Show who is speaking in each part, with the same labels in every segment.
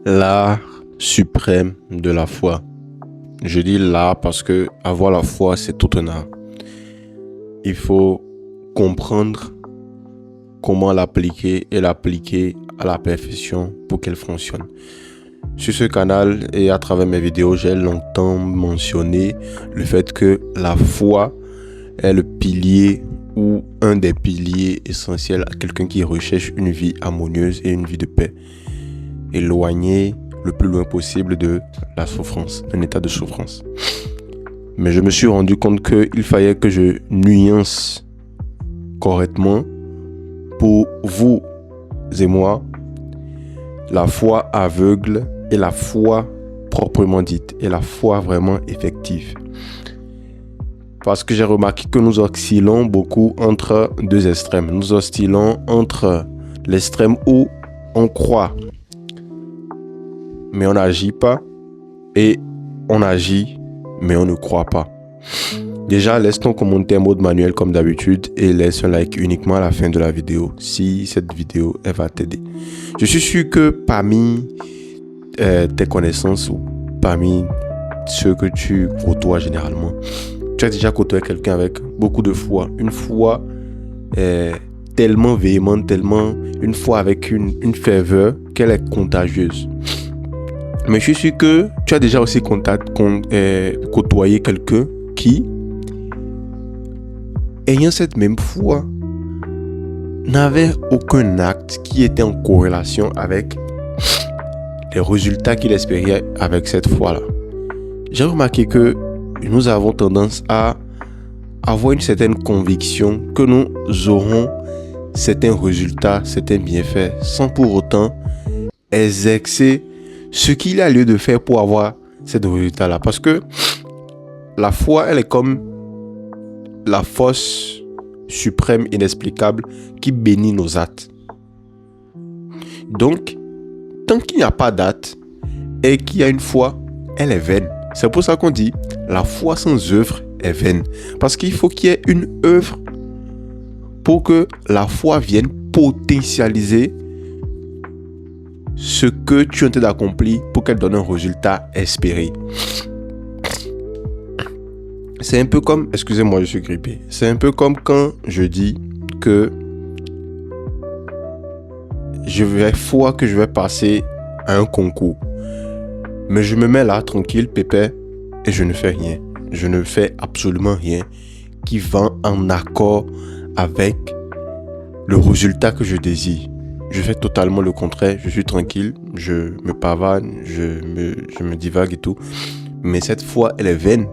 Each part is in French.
Speaker 1: L'art suprême de la foi. Je dis l'art parce que avoir la foi, c'est tout un art. Il faut comprendre comment l'appliquer et l'appliquer à la perfection pour qu'elle fonctionne. Sur ce canal et à travers mes vidéos, j'ai longtemps mentionné le fait que la foi est le pilier ou un des piliers essentiels à quelqu'un qui recherche une vie harmonieuse et une vie de paix. Éloigné le plus loin possible de la souffrance, d'un état de souffrance. Mais je me suis rendu compte qu'il fallait que je nuance correctement pour vous et moi la foi aveugle et la foi proprement dite et la foi vraiment effective. Parce que j'ai remarqué que nous oscillons beaucoup entre deux extrêmes. Nous oscillons entre l'extrême où on croit mais on n'agit pas, et on agit, mais on ne croit pas. Déjà, laisse ton commentaire mode manuel comme d'habitude et laisse un like uniquement à la fin de la vidéo si cette vidéo elle va t'aider. Je suis sûr que parmi tes connaissances ou parmi ceux que tu côtoies généralement, tu as déjà côtoyé quelqu'un avec beaucoup de foi. Une foi tellement véhémente, une foi avec une ferveur qu'elle est contagieuse. Mais je suis sûr que tu as déjà aussi côtoyé quelqu'un qui, ayant cette même foi, n'avait aucun acte qui était en corrélation avec les résultats qu'il espérait avec cette foi-là. J'ai remarqué que nous avons tendance à avoir une certaine conviction que nous aurons certains résultats, certains bienfaits, sans pour autant exercer ce qu'il a lieu de faire pour avoir ces résultats-là. Parce que la foi, elle est comme la force suprême, inexplicable, qui bénit nos actes. Donc, tant qu'il n'y a pas d'acte et qu'il y a une foi, elle est vaine. C'est pour ça qu'on dit, la foi sans œuvre est vaine. Parce qu'il faut qu'il y ait une œuvre pour que la foi vienne potentialiser ce que tu es en train d'accomplir pour qu'elle donne un résultat espéré. C'est un peu comme, excusez-moi, je suis grippé. C'est un peu comme quand je dis que je vais passer à un concours. Mais je me mets là, tranquille, pépère, et je ne fais rien. Je ne fais absolument rien qui va en accord avec le résultat que je désire. Je fais totalement le contraire. Je suis tranquille, je me pavane, je me divague et tout. Mais cette fois, elle est vaine.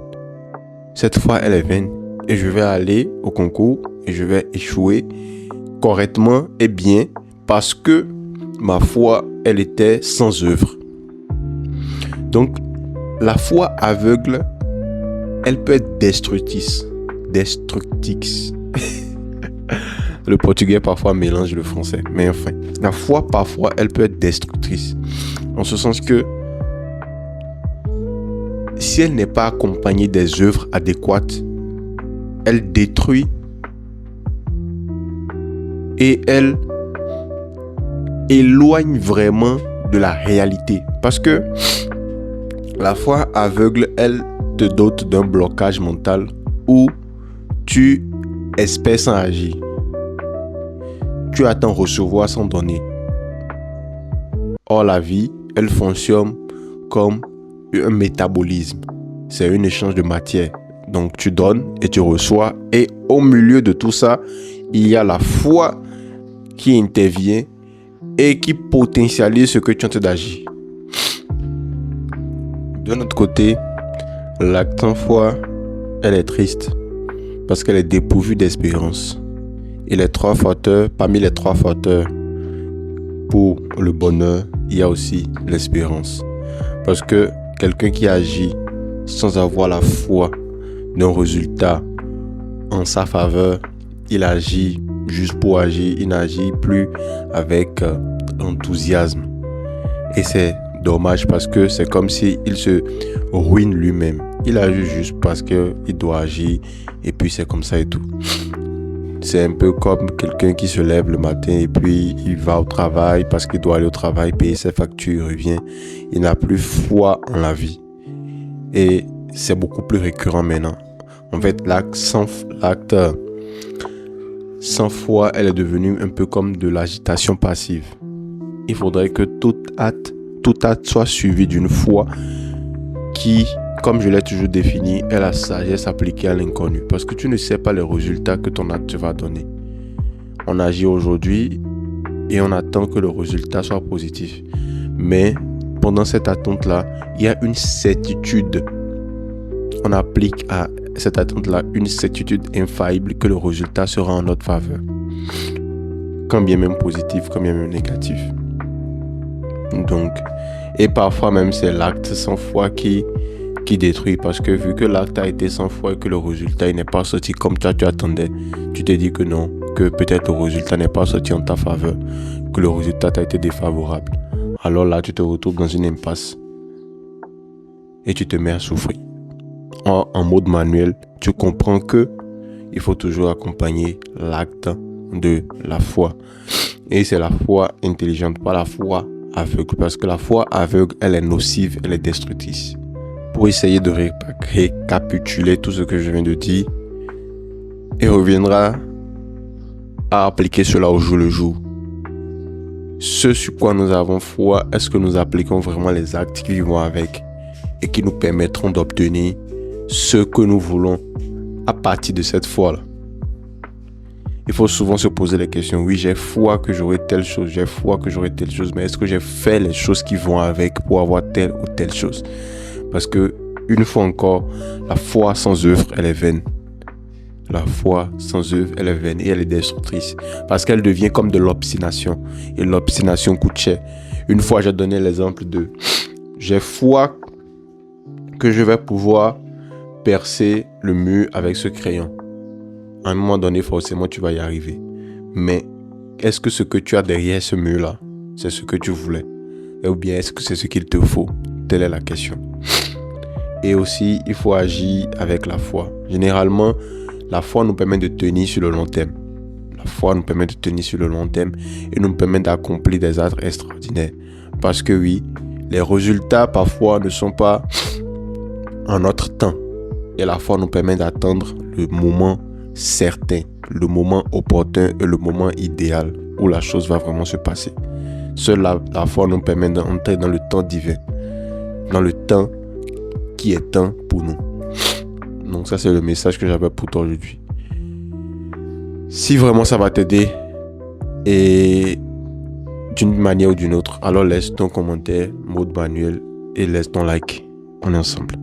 Speaker 1: Cette fois, elle est vaine. Et je vais aller au concours et je vais échouer correctement et bien parce que ma foi, elle était sans œuvre. Donc, la foi aveugle, elle peut être destructrice. Le portugais parfois mélange le français. Mais enfin, la foi parfois, elle peut être destructrice. En ce sens que si elle n'est pas accompagnée des œuvres adéquates, elle détruit et elle éloigne vraiment de la réalité. Parce que la foi aveugle, elle te dote d'un blocage mental où tu espères sans agir. Tu attends recevoir sans donner. Or, la vie, elle fonctionne comme un métabolisme. C'est un échange de matière. Donc, tu donnes et tu reçois. Et au milieu de tout ça, il y a la foi qui intervient et qui potentialise ce que tu es en train d'agir. De notre côté, l'acte en foi, elle est triste parce qu'elle est dépourvue d'espérance. Et parmi les trois facteurs pour le bonheur, il y a aussi l'espérance. Parce que quelqu'un qui agit sans avoir la foi d'un résultat en sa faveur, il agit juste pour agir, il n'agit plus avec enthousiasme. Et c'est dommage parce que c'est comme s'il se ruine lui-même. Il agit juste parce qu'il doit agir et puis c'est comme ça et tout. c'est un peu comme quelqu'un qui se lève le matin et puis il va au travail parce qu'il doit aller au travail, payer ses factures, il revient. Il n'a plus foi en la vie. Et c'est beaucoup plus récurrent maintenant. En fait, l'acte sans foi, elle est devenue un peu comme de l'agitation passive. Il faudrait que tout acte soit suivi d'une foi qui, comme je l'ai toujours défini, est la sagesse appliquée à l'inconnu. Parce que tu ne sais pas les résultats que ton acte va donner. On agit aujourd'hui et on attend que le résultat soit positif. Mais pendant cette attente-là, il y a une certitude. On applique à cette attente-là une certitude infaillible que le résultat sera en notre faveur. Quand bien même positif, quand bien même négatif. Donc, et parfois même c'est l'acte sans foi qui détruit, parce que vu que l'acte a été sans foi et que le résultat n'est pas sorti comme toi tu attendais, tu te dis que non, que peut-être le résultat n'est pas sorti en ta faveur, que le résultat t'a été défavorable. Alors là, tu te retrouves dans une impasse et tu te mets à souffrir. En mode manuel, tu comprends que il faut toujours accompagner l'acte de la foi. Et c'est la foi intelligente, pas la foi aveugle, parce que la foi aveugle, elle est nocive, elle est destructrice. Pour essayer de récapituler tout ce que je viens de dire, et reviendra à appliquer cela au jour le jour. Ce sur quoi nous avons foi, est-ce que nous appliquons vraiment les actes qui vont avec et qui nous permettront d'obtenir ce que nous voulons à partir de cette foi-là? Il faut souvent se poser les questions. Oui, j'ai foi que j'aurai telle chose, j'ai foi que j'aurai telle chose, mais est-ce que j'ai fait les choses qui vont avec pour avoir telle ou telle chose? Parce que, une fois encore, la foi sans œuvre, elle est vaine. La foi sans œuvre, elle est vaine et elle est destructrice. Parce qu'elle devient comme de l'obstination. Et l'obstination coûte cher. Une fois, j'ai donné l'exemple de j'ai foi que je vais pouvoir percer le mur avec ce crayon. À un moment donné, forcément, tu vas y arriver. Mais est-ce que ce que tu as derrière ce mur-là, c'est ce que tu voulais? Ou bien est-ce que c'est ce qu'il te faut? Telle est la question. Et aussi, il faut agir avec la foi. Généralement, la foi nous permet de tenir sur le long terme. La foi nous permet de tenir sur le long terme et nous permet d'accomplir des actes extraordinaires. Parce que oui, les résultats parfois ne sont pas en notre temps. Et la foi nous permet d'attendre le moment certain, le moment opportun et le moment idéal où la chose va vraiment se passer. Seule la foi nous permet d'entrer dans le temps divin, dans le temps qui est temps pour nous. Donc ça, c'est le message que j'avais pour toi aujourd'hui. Si vraiment ça va t'aider et d'une manière ou d'une autre, alors laisse ton commentaire, mode manuel et laisse ton like. On est ensemble.